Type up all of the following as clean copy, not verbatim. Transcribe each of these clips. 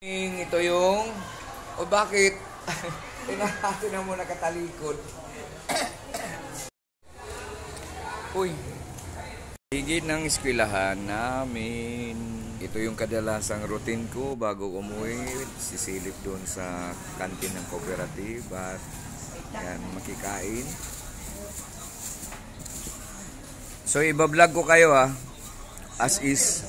Ito yung... O bakit? Tinahati na muna katalikod. Uy. Higit ng eskwelahan namin. Ito yung kadalasang routine ko bago umuwi. Sisilip doon sa kantin ng cooperative at yan, makikain. So iba-vlog ko kayo as is.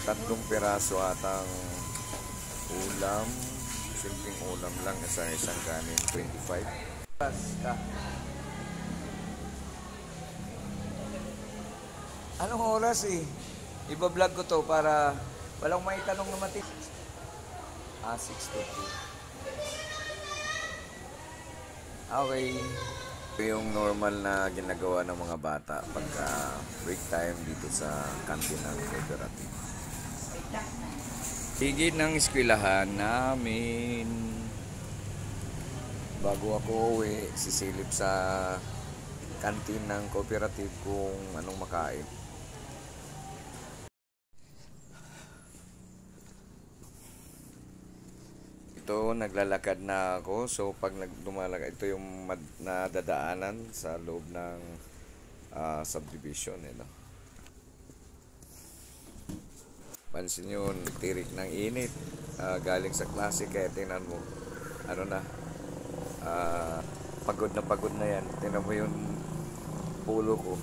Tatlong piraso atang ulam, simpleng ulam lang sa isang kanin, 25. Basta. Anong oras Iba-vlog ko to para walang may tanong na mati. 6:50. Okay. Ito yung normal na ginagawa ng mga bata pagka break time dito sa kantin ng cooperative. Higit ng eskwelahan namin. Bago ako uwi, sisilip sa kantin ng cooperative kung anong makain. Ito, naglalakad na ako. So, pag dumalakad, ito yung nadadaanan sa loob ng subdivision. Pansin nyo, tirik ng init. Galing sa klase, kaya tingnan mo. Pagod na yan. Tingnan mo yung pulo ko.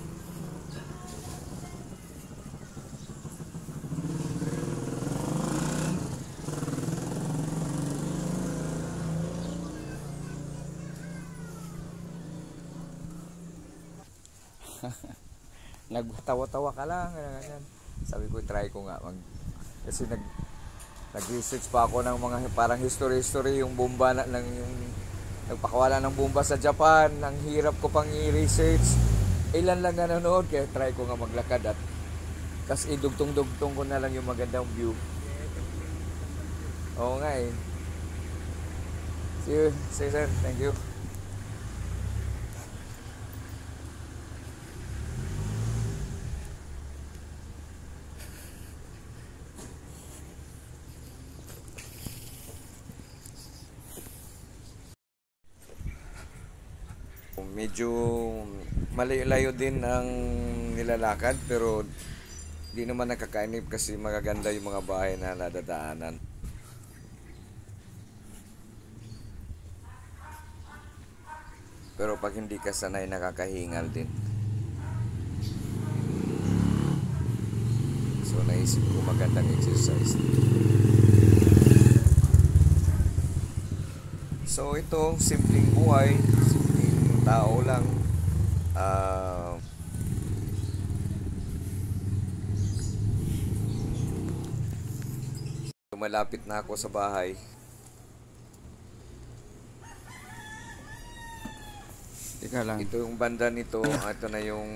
Nagtawa-tawa ka lang. Sabi ko, try ko nga. Kasi nag-research pa ako ng mga parang history yung bomba yung nagpakawala ng bomba sa Japan. Ang hirap ko pang i-research. Ilan lang nanonood, kaya try ko nga maglakad at kasi idugtong-dugtong ko na lang yung magandang view. Oo nga See you, sir. Thank you. Medyo malayo din ang nilalakad pero di naman nakakainip kasi magaganda yung mga bahay na nadadaanan. Pero pag hindi ka sanay, nakakahingal din. So naisip ko magandang exercise. So ito, simpleng buhay, tao lang. Malapit na ako sa bahay. Teka lang. Ito yung banda nito. Ito na yung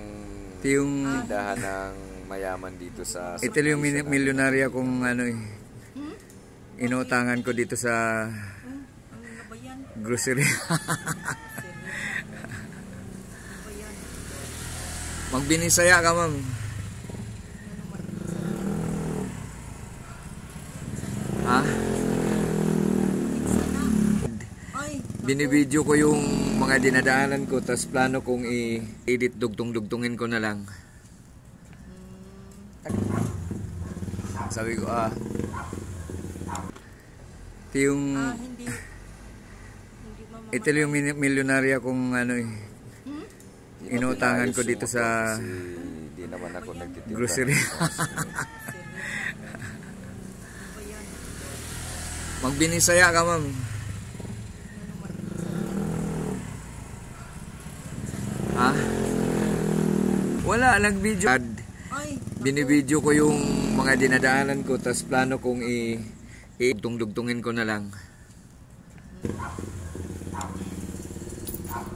tindahan ng mayaman dito sa... Ito yung milyonarya kong inutangan ko dito sa grocery. Magbinisaya ka, ma'am. Binibidyo ko yung mga dinadaanan ko, tas plano kong i-edit, dugtong-dugtungin ko na lang. Sabi ko, ito yung milyonarya kong inutangan ko dito sa di naman ako grocery. Magbinisaya ka, ma'am. Wala, nag-video. Binibidyo ko yung mga dinadaanan ko, tas plano kong i-dugtong-dugtungin ko na lang.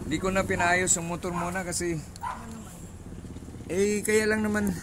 Di ko na pinayos yung motor muna kasi kaya lang naman